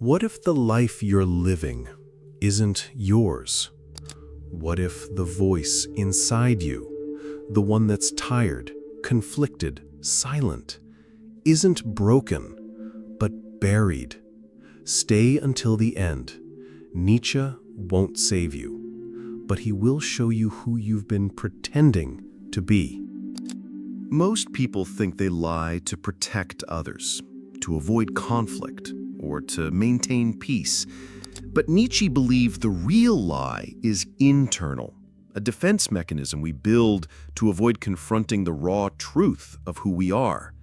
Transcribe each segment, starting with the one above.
What if the life you're living isn't yours? What if the voice inside you, the one that's tired, conflicted, silent, isn't broken, but buried? Stay until the end. Nietzsche won't save you, but he will show you who you've been pretending to be. Most people think they lie to protect others, to avoid conflict, or to maintain peace. But Nietzsche believed the real lie is internal, a defense mechanism we build to avoid confronting the raw truth of who we are.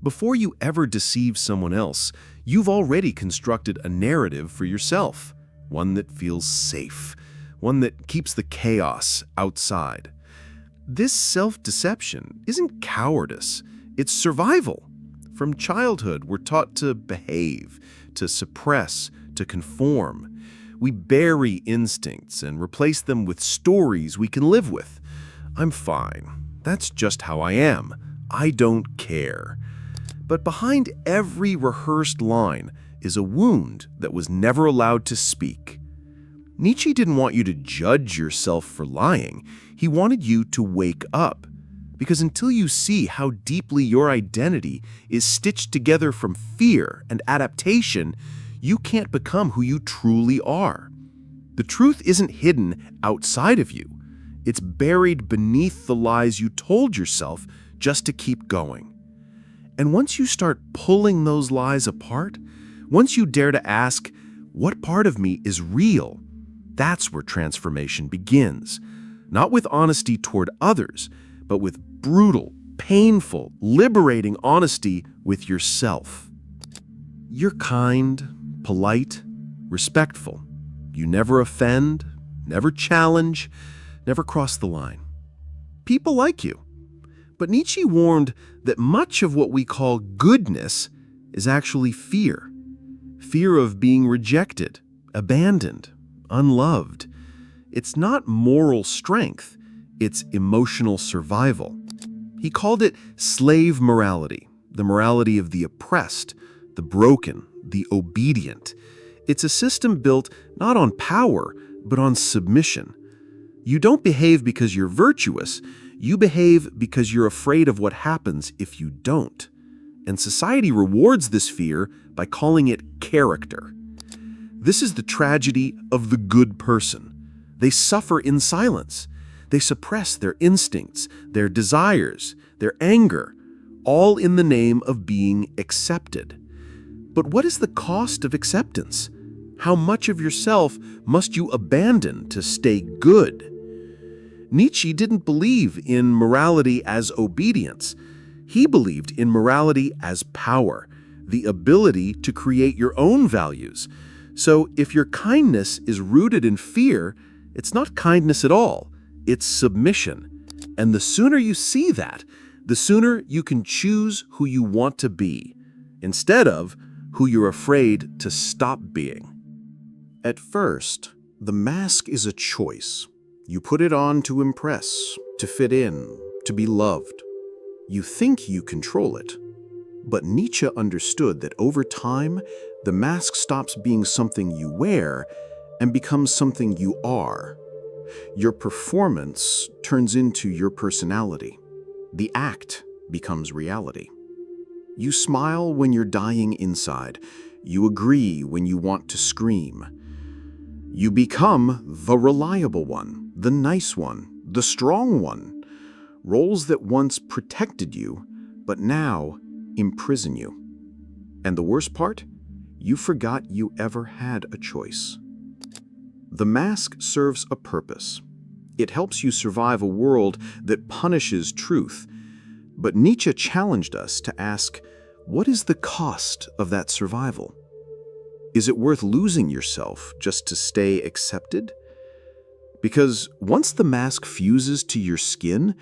Before you ever deceive someone else, you've already constructed a narrative for yourself, one that feels safe, one that keeps the chaos outside. This self-deception isn't cowardice, it's survival. From childhood, we're taught to behave, to suppress, to conform. We bury instincts and replace them with stories we can live with. I'm fine. That's just how I am. I don't care. But behind every rehearsed line is a wound that was never allowed to speak. Nietzsche didn't want you to judge yourself for lying. He wanted you to wake up. Because until you see how deeply your identity is stitched together from fear and adaptation, you can't become who you truly are. The truth isn't hidden outside of you. It's buried beneath the lies you told yourself just to keep going. And once you start pulling those lies apart, once you dare to ask, what part of me is real? That's where transformation begins. Not with honesty toward others, but with brutal, painful, liberating honesty with yourself. You're kind, polite, respectful. You never offend, never challenge, never cross the line. People like you. But Nietzsche warned that much of what we call goodness is actually fear. Fear of being rejected, abandoned, unloved. It's not moral strength, it's emotional survival. He called it slave morality, the morality of the oppressed, the broken, the obedient. It's a system built not on power, but on submission. You don't behave because you're virtuous, you behave because you're afraid of what happens if you don't. And society rewards this fear by calling it character. This is the tragedy of the good person. They suffer in silence. They suppress their instincts, their desires, their anger, all in the name of being accepted. But what is the cost of acceptance? How much of yourself must you abandon to stay good? Nietzsche didn't believe in morality as obedience. He believed in morality as power, the ability to create your own values. So if your kindness is rooted in fear, it's not kindness at all. It's submission. And the sooner you see that, the sooner you can choose who you want to be, instead of who you're afraid to stop being. At first, the mask is a choice. You put it on to impress, to fit in, to be loved. You think you control it. But Nietzsche understood that over time, the mask stops being something you wear and becomes something you are. Your performance turns into your personality. The act becomes reality. You smile when you're dying inside. You agree when you want to scream. You become the reliable one, the nice one, the strong one. Roles that once protected you, but now imprison you. And the worst part? You forgot you ever had a choice. The mask serves a purpose. It helps you survive a world that punishes truth. But Nietzsche challenged us to ask, what is the cost of that survival? Is it worth losing yourself just to stay accepted? Because once the mask fuses to your skin,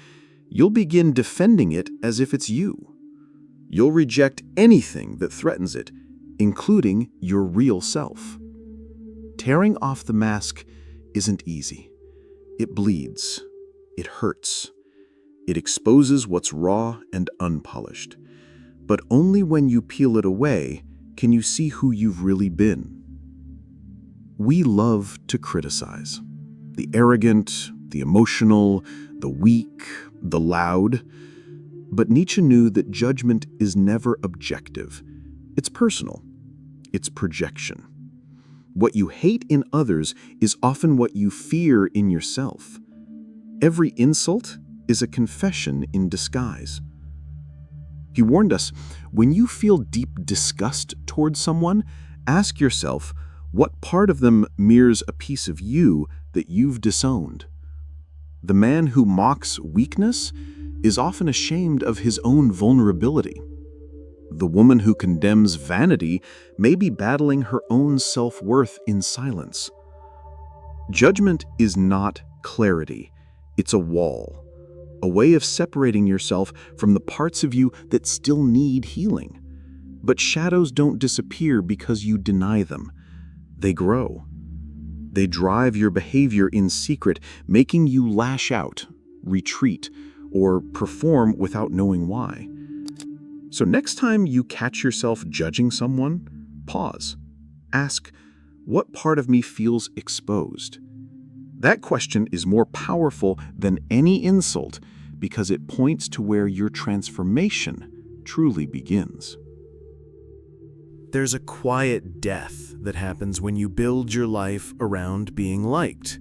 you'll begin defending it as if it's you. You'll reject anything that threatens it, including your real self. Tearing off the mask isn't easy. It bleeds. It hurts. It exposes what's raw and unpolished. But only when you peel it away can you see who you've really been? We love to criticize. The arrogant, the emotional, the weak, the loud. But Nietzsche knew that judgment is never objective. It's personal. It's projection. What you hate in others is often what you fear in yourself. Every insult is a confession in disguise. He warned us, when you feel deep disgust towards someone, ask yourself what part of them mirrors a piece of you that you've disowned. The man who mocks weakness is often ashamed of his own vulnerability. The woman who condemns vanity may be battling her own self-worth in silence. Judgment is not clarity. It's a wall, a way of separating yourself from the parts of you that still need healing. But shadows don't disappear because you deny them. They grow. They drive your behavior in secret, making you lash out, retreat, or perform without knowing why. So next time you catch yourself judging someone, pause. Ask, what part of me feels exposed? That question is more powerful than any insult because it points to where your transformation truly begins. There's a quiet death that happens when you build your life around being liked.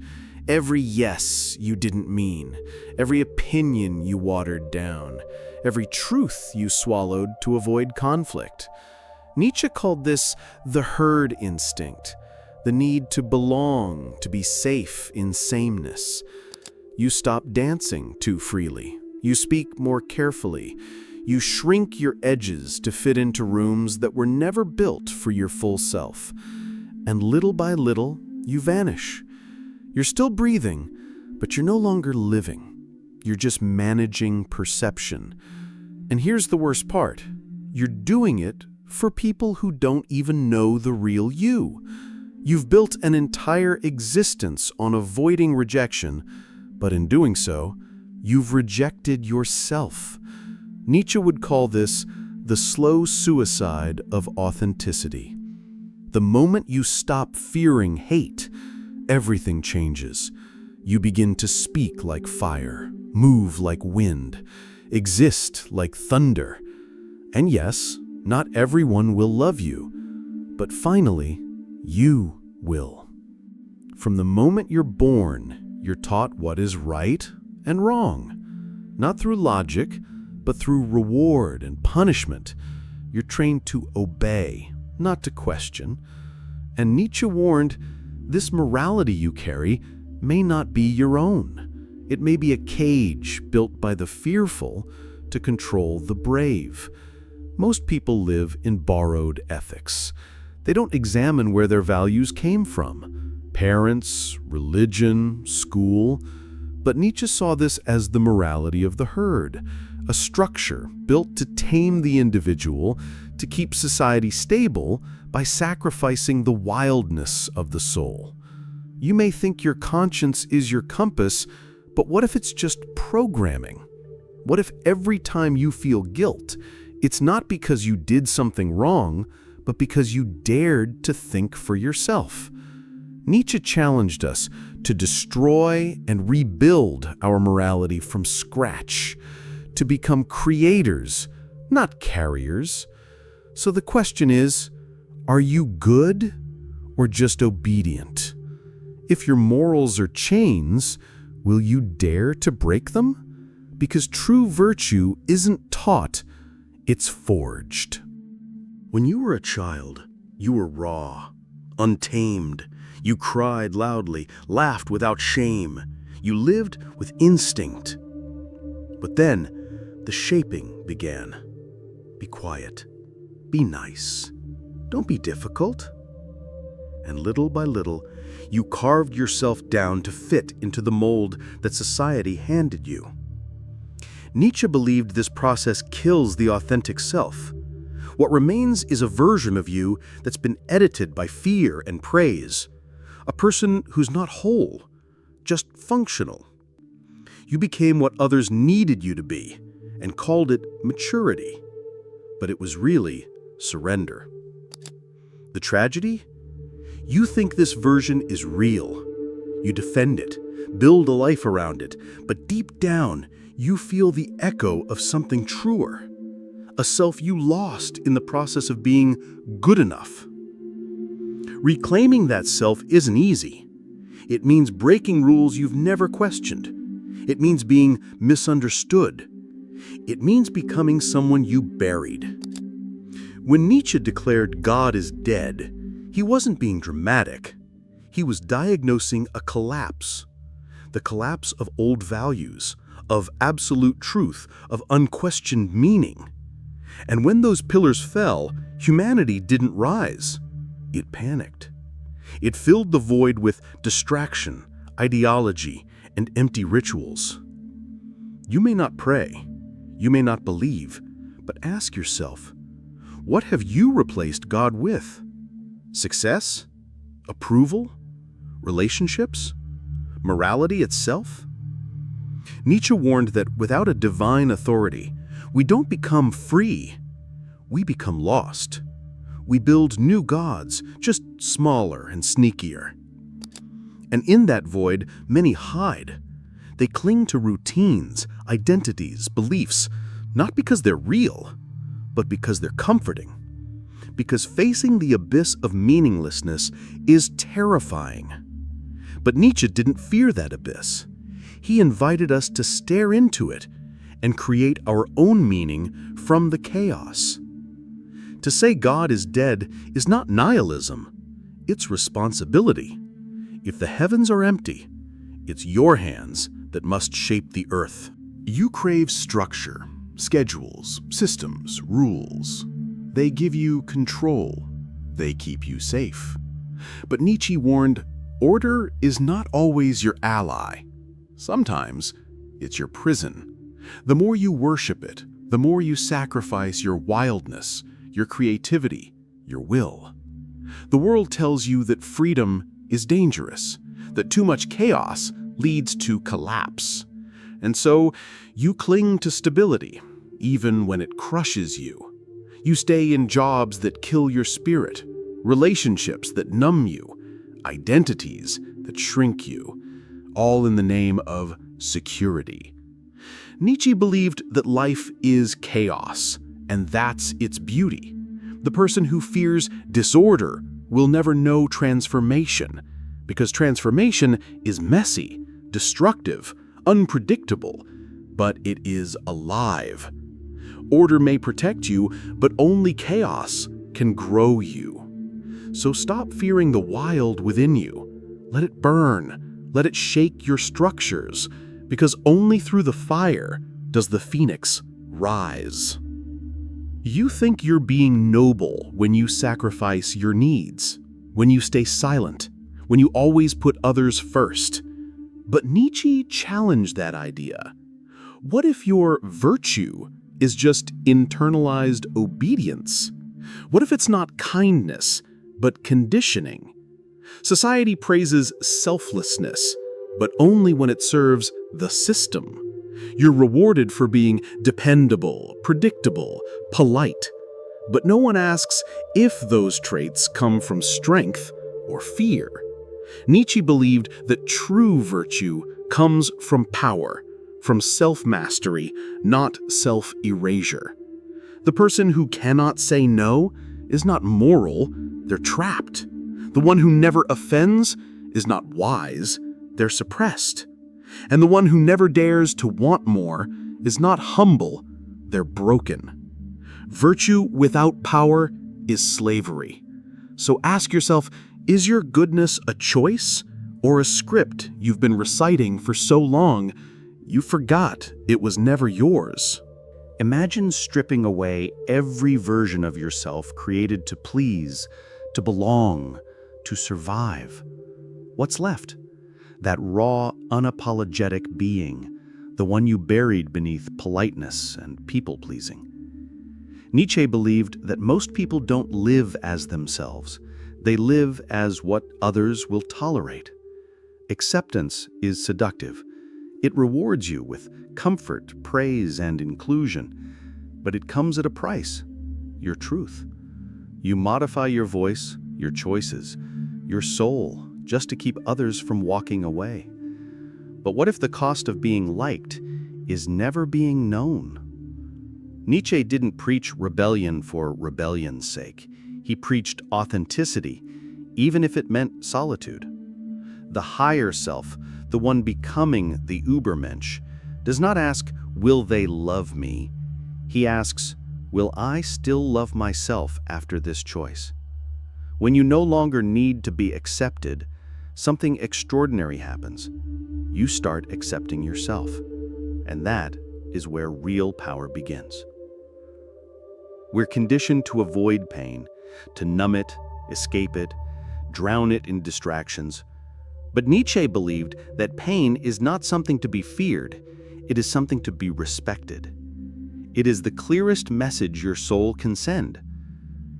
Every yes you didn't mean, every opinion you watered down, every truth you swallowed to avoid conflict. Nietzsche called this the herd instinct, the need to belong, to be safe in sameness. You stop dancing too freely. You speak more carefully. You shrink your edges to fit into rooms that were never built for your full self. And little by little, you vanish. You're still breathing, but you're no longer living. You're just managing perception. And here's the worst part. You're doing it for people who don't even know the real you. You've built an entire existence on avoiding rejection, but in doing so, you've rejected yourself. Nietzsche would call this the slow suicide of authenticity. The moment you stop fearing hate, everything changes. You begin to speak like fire, move like wind, exist like thunder. And yes, not everyone will love you, but finally, you will. From the moment you're born, you're taught what is right and wrong. Not through logic, but through reward and punishment. You're trained to obey, not to question. And Nietzsche warned, this morality you carry may not be your own. It may be a cage built by the fearful to control the brave. Most people live in borrowed ethics. They don't examine where their values came from. Parents, religion, school. But Nietzsche saw this as the morality of the herd, a structure built to tame the individual, to keep society stable by sacrificing the wildness of the soul. You may think your conscience is your compass, but what if it's just programming? What if every time you feel guilt, it's not because you did something wrong, but because you dared to think for yourself? Nietzsche challenged us to destroy and rebuild our morality from scratch, to become creators, not carriers. So the question is, are you good or just obedient? If your morals are chains, will you dare to break them? Because true virtue isn't taught, it's forged. When you were a child, you were raw, untamed. You cried loudly, laughed without shame. You lived with instinct. But then, the shaping began. Be quiet. Be nice. Don't be difficult. And little by little, you carved yourself down to fit into the mold that society handed you. Nietzsche believed this process kills the authentic self. What remains is a version of you that's been edited by fear and praise. A person who's not whole, just functional. You became what others needed you to be and called it maturity. But it was really surrender. The tragedy? You think this version is real. You defend it, build a life around it, but deep down, you feel the echo of something truer, a self you lost in the process of being good enough. Reclaiming that self isn't easy. It means breaking rules you've never questioned. It means being misunderstood. It means becoming someone you buried. When Nietzsche declared God is dead, he wasn't being dramatic. He was diagnosing a collapse. The collapse of old values, of absolute truth, of unquestioned meaning. And when those pillars fell, humanity didn't rise. It panicked. It filled the void with distraction, ideology, and empty rituals. You may not pray, you may not believe, but ask yourself, what have you replaced God with? Success? Approval? Relationships? Morality itself? Nietzsche warned that without a divine authority, we don't become free, we become lost. We build new gods, just smaller and sneakier. And in that void, many hide. They cling to routines, identities, beliefs, not because they're real, but because they're comforting. Because facing the abyss of meaninglessness is terrifying. But Nietzsche didn't fear that abyss. He invited us to stare into it and create our own meaning from the chaos. To say God is dead is not nihilism, it's responsibility. If the heavens are empty, it's your hands that must shape the earth. You crave structure, schedules, systems, rules. They give you control. They keep you safe. But Nietzsche warned, order is not always your ally. Sometimes it's your prison. The more you worship it, the more you sacrifice your wildness, your creativity, your will. The world tells you that freedom is dangerous, that too much chaos leads to collapse. And so you cling to stability, even when it crushes you. You stay in jobs that kill your spirit, relationships that numb you, identities that shrink you, all in the name of security. Nietzsche believed that life is chaos, and that's its beauty. The person who fears disorder will never know transformation, because transformation is messy, destructive, unpredictable, but it is alive. Order may protect you, but only chaos can grow you. So stop fearing the wild within you. Let it burn. Let it shake your structures, because only through the fire does the phoenix rise. You think you're being noble when you sacrifice your needs, when you stay silent, when you always put others first. But Nietzsche challenged that idea. What if your virtue is just internalized obedience? What if it's not kindness, but conditioning? Society praises selflessness, but only when it serves the system. You're rewarded for being dependable, predictable, polite. But no one asks if those traits come from strength or fear. Nietzsche believed that true virtue comes from power, from self-mastery, not self-erasure. The person who cannot say no is not moral, they're trapped. The one who never offends is not wise, they're suppressed. And the one who never dares to want more is not humble, they're broken. Virtue without power is slavery. So ask yourself, is your goodness a choice or a script you've been reciting for so long you forgot it was never yours? Imagine stripping away every version of yourself created to please, to belong, to survive. What's left? That raw, unapologetic being, the one you buried beneath politeness and people-pleasing. Nietzsche believed that most people don't live as themselves. They live as what others will tolerate. Acceptance is seductive. It rewards you with comfort, praise, and inclusion. But it comes at a price, your truth. You modify your voice, your choices, your soul, just to keep others from walking away. But what if the cost of being liked is never being known? Nietzsche didn't preach rebellion for rebellion's sake. He preached authenticity, even if it meant solitude. The higher self, the one becoming the Übermensch, does not ask, "Will they love me?" He asks, "Will I still love myself after this choice?" When you no longer need to be accepted, something extraordinary happens. You start accepting yourself, and that is where real power begins. We're conditioned to avoid pain, to numb it, escape it, drown it in distractions. But Nietzsche believed that pain is not something to be feared, it is something to be respected. It is the clearest message your soul can send.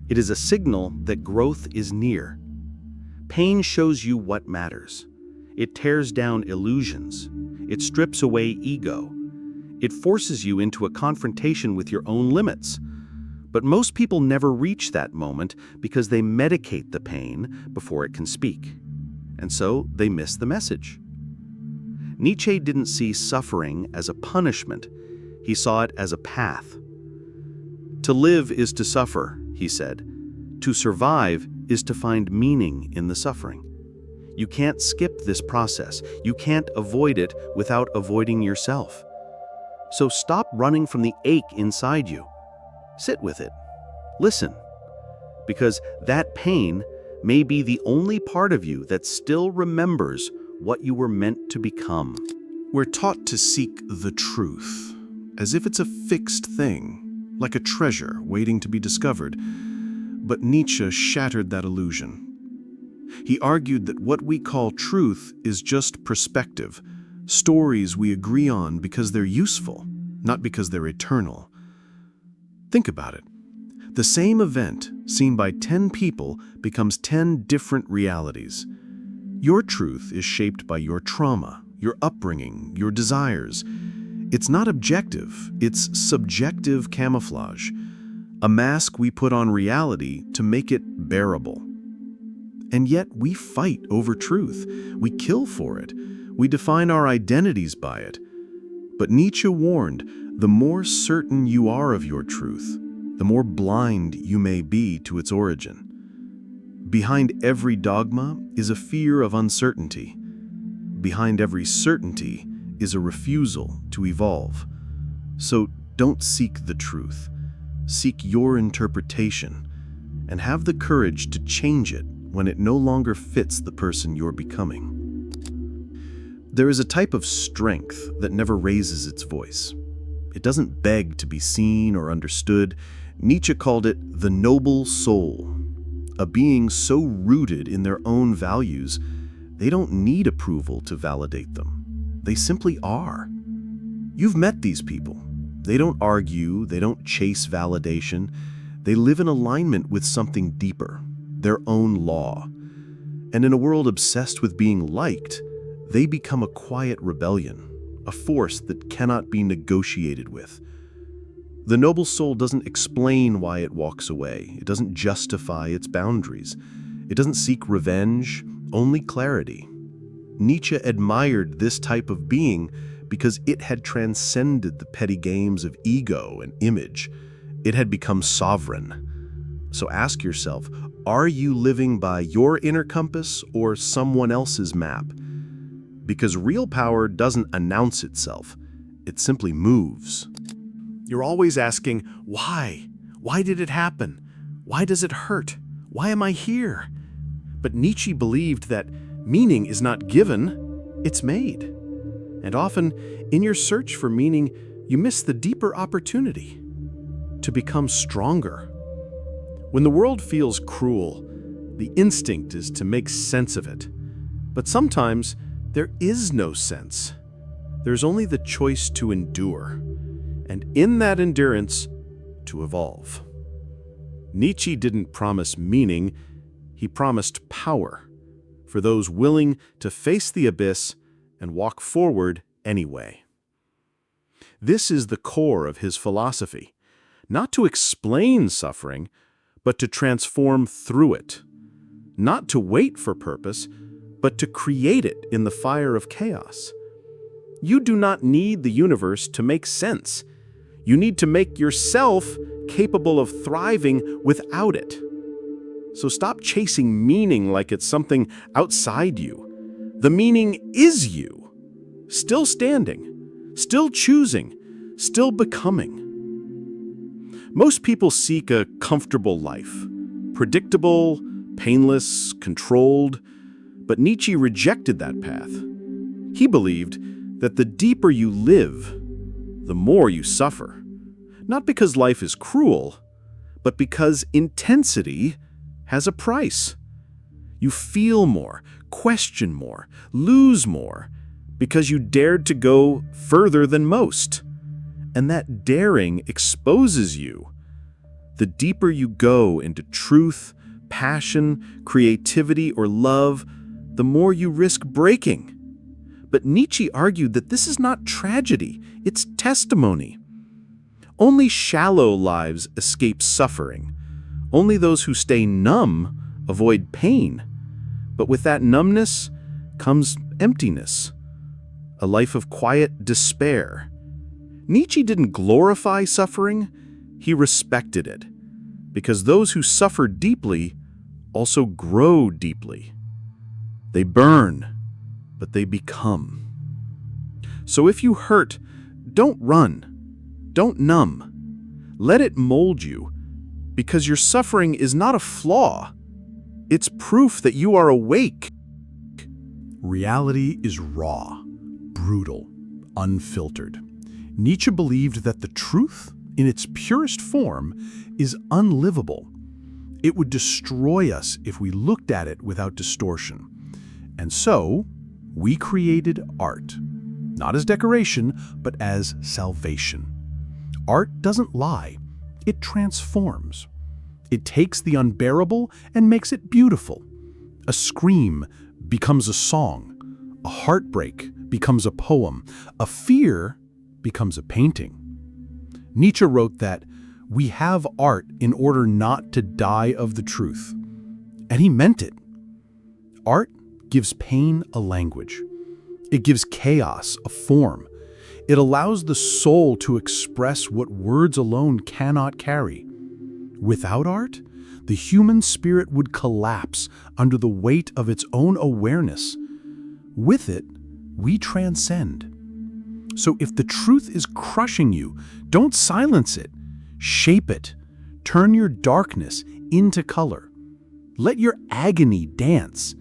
It is a signal that growth is near. Pain shows you what matters. It tears down illusions. It strips away ego. It forces you into a confrontation with your own limits. But most people never reach that moment because they medicate the pain before it can speak. And so they miss the message. Nietzsche didn't see suffering as a punishment. He saw it as a path. To live is to suffer, he said. To survive is to find meaning in the suffering. You can't skip this process. You can't avoid it without avoiding yourself. So stop running from the ache inside you. Sit with it. Listen. Because that pain may be the only part of you that still remembers what you were meant to become. We're taught to seek the truth, as if it's a fixed thing, like a treasure waiting to be discovered. But Nietzsche shattered that illusion. He argued that what we call truth is just perspective, stories we agree on because they're useful, not because they're eternal. Think about it. The same event, seen by 10 people, becomes 10 different realities. Your truth is shaped by your trauma, your upbringing, your desires. It's not objective, it's subjective camouflage, a mask we put on reality to make it bearable. And yet we fight over truth. We kill for it. We define our identities by it. But Nietzsche warned, the more certain you are of your truth, the more blind you may be to its origin. Behind every dogma is a fear of uncertainty. Behind every certainty is a refusal to evolve. So don't seek the truth. Seek your interpretation, and have the courage to change it when it no longer fits the person you're becoming. There is a type of strength that never raises its voice. It doesn't beg to be seen or understood. Nietzsche called it the noble soul, a being so rooted in their own values, they don't need approval to validate them. They simply are. You've met these people. They don't argue, they don't chase validation. They live in alignment with something deeper, their own law. And in a world obsessed with being liked, they become a quiet rebellion, a force that cannot be negotiated with. The noble soul doesn't explain why it walks away. It doesn't justify its boundaries. It doesn't seek revenge, only clarity. Nietzsche admired this type of being because it had transcended the petty games of ego and image. It had become sovereign. So ask yourself, are you living by your inner compass or someone else's map? Because real power doesn't announce itself. It simply moves. You're always asking, why? Why did it happen? Why does it hurt? Why am I here? But Nietzsche believed that meaning is not given, it's made. And often, in your search for meaning, you miss the deeper opportunity to become stronger. When the world feels cruel, the instinct is to make sense of it. But sometimes, there is no sense. There's only the choice to endure, and in that endurance, to evolve. Nietzsche didn't promise meaning, he promised power for those willing to face the abyss and walk forward anyway. This is the core of his philosophy, not to explain suffering, but to transform through it. not to wait for purpose, but to create it in the fire of chaos. You do not need the universe to make sense. You need to make yourself capable of thriving without it. So stop chasing meaning like it's something outside you. The meaning is you, still standing, still choosing, still becoming. Most people seek a comfortable life, predictable, painless, controlled, but Nietzsche rejected that path. He believed that the deeper you live, the more you suffer. Not because life is cruel, but because intensity has a price. You feel more, question more, lose more, because you dared to go further than most. And that daring exposes you. The deeper you go into truth, passion, creativity, or love, the more you risk breaking. But Nietzsche argued that this is not tragedy, it's testimony. Only shallow lives escape suffering. Only those who stay numb avoid pain. But with that numbness comes emptiness, a life of quiet despair. Nietzsche didn't glorify suffering, he respected it, because those who suffer deeply also grow deeply. They burn, but they become. So if you hurt, don't run, don't numb. Let it mold you, because your suffering is not a flaw. It's proof that you are awake. Reality is raw, brutal, unfiltered. Nietzsche believed that the truth, in its purest form, is unlivable. It would destroy us if we looked at it without distortion. And so, we created art, not as decoration, but as salvation. Art doesn't lie, it transforms. It takes the unbearable and makes it beautiful. A scream becomes a song, a heartbreak becomes a poem, a fear becomes a painting. Nietzsche wrote that we have art in order not to die of the truth. And he meant it. Art gives pain a language. It gives chaos a form. It allows the soul to express what words alone cannot carry. Without art, the human spirit would collapse under the weight of its own awareness. With it, we transcend. So if the truth is crushing you, don't silence it. Shape it. Turn your darkness into color. Let your agony dance.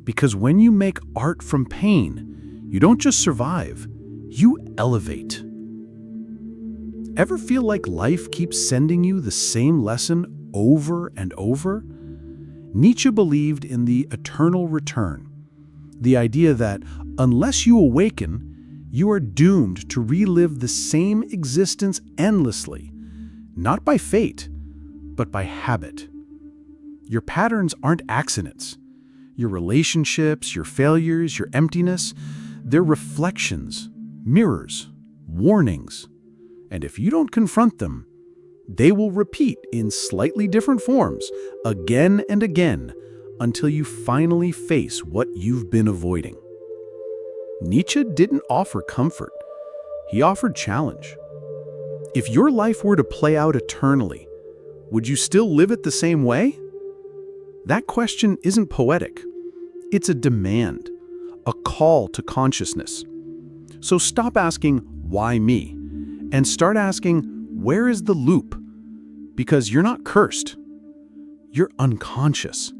Because when you make art from pain, you don't just survive, you elevate. Ever feel like life keeps sending you the same lesson over and over? Nietzsche believed in the eternal return. The idea that unless you awaken, you are doomed to relive the same existence endlessly, not by fate, but by habit. Your patterns aren't accidents. Your relationships, your failures, your emptiness, they're reflections, mirrors, warnings. And if you don't confront them, they will repeat in slightly different forms again and again until you finally face what you've been avoiding. Nietzsche didn't offer comfort. He offered challenge. If your life were to play out eternally, would you still live it the same way? That question isn't poetic. It's a demand, a call to consciousness. So stop asking, why me? And start asking, where is the loop? Because you're not cursed. You're unconscious.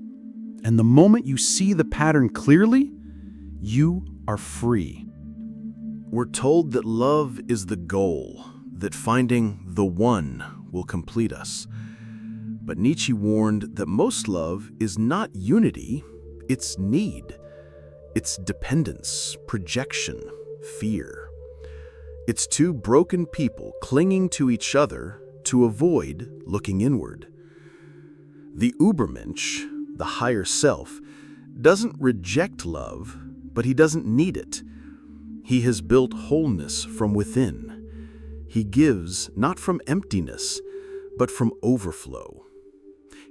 And the moment you see the pattern clearly, you are free. We're told that love is the goal, that finding the one will complete us. But Nietzsche warned that most love is not unity, it's need. It's dependence, projection, fear. It's two broken people clinging to each other to avoid looking inward. The Übermensch, the higher self, doesn't reject love, but he doesn't need it. He has built wholeness from within. He gives not from emptiness, but from overflow.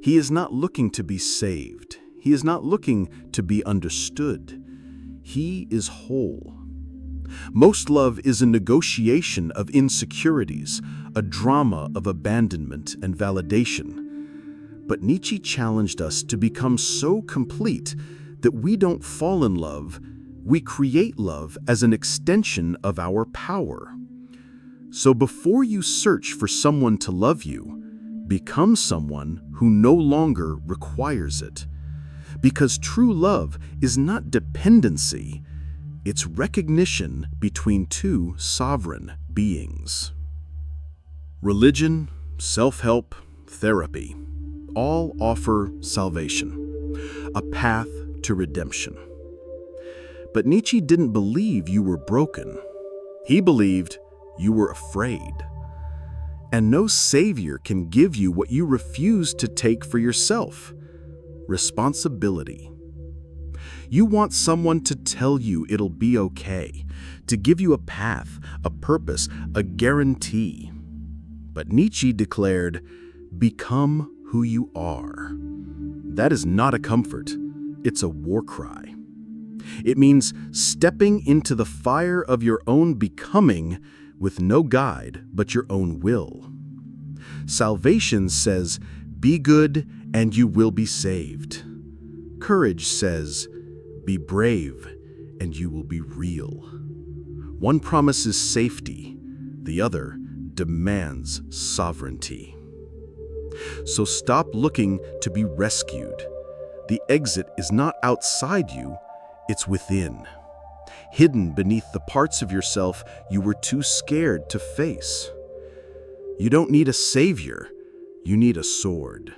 He is not looking to be saved. He is not looking to be understood. He is whole. Most love is a negotiation of insecurities, a drama of abandonment and validation. But Nietzsche challenged us to become so complete that we don't fall in love, we create love as an extension of our power. So before you search for someone to love you, become someone who no longer requires it. Because true love is not dependency, it's recognition between two sovereign beings. Religion, self-help, therapy, all offer salvation, a path to redemption. But Nietzsche didn't believe you were broken. He believed you were afraid. And no savior can give you what you refuse to take for yourself: responsibility. You want someone to tell you it'll be okay, to give you a path, a purpose, a guarantee. But Nietzsche declared, become who you are. That is not a comfort, it's a war cry. It means stepping into the fire of your own becoming with no guide but your own will. Salvation says, be good and you will be saved. Courage says, be brave and you will be real. One promises safety, the other demands sovereignty. So stop looking to be rescued. The exit is not outside you, it's within, hidden beneath the parts of yourself you were too scared to face. You don't need a savior, you need a sword.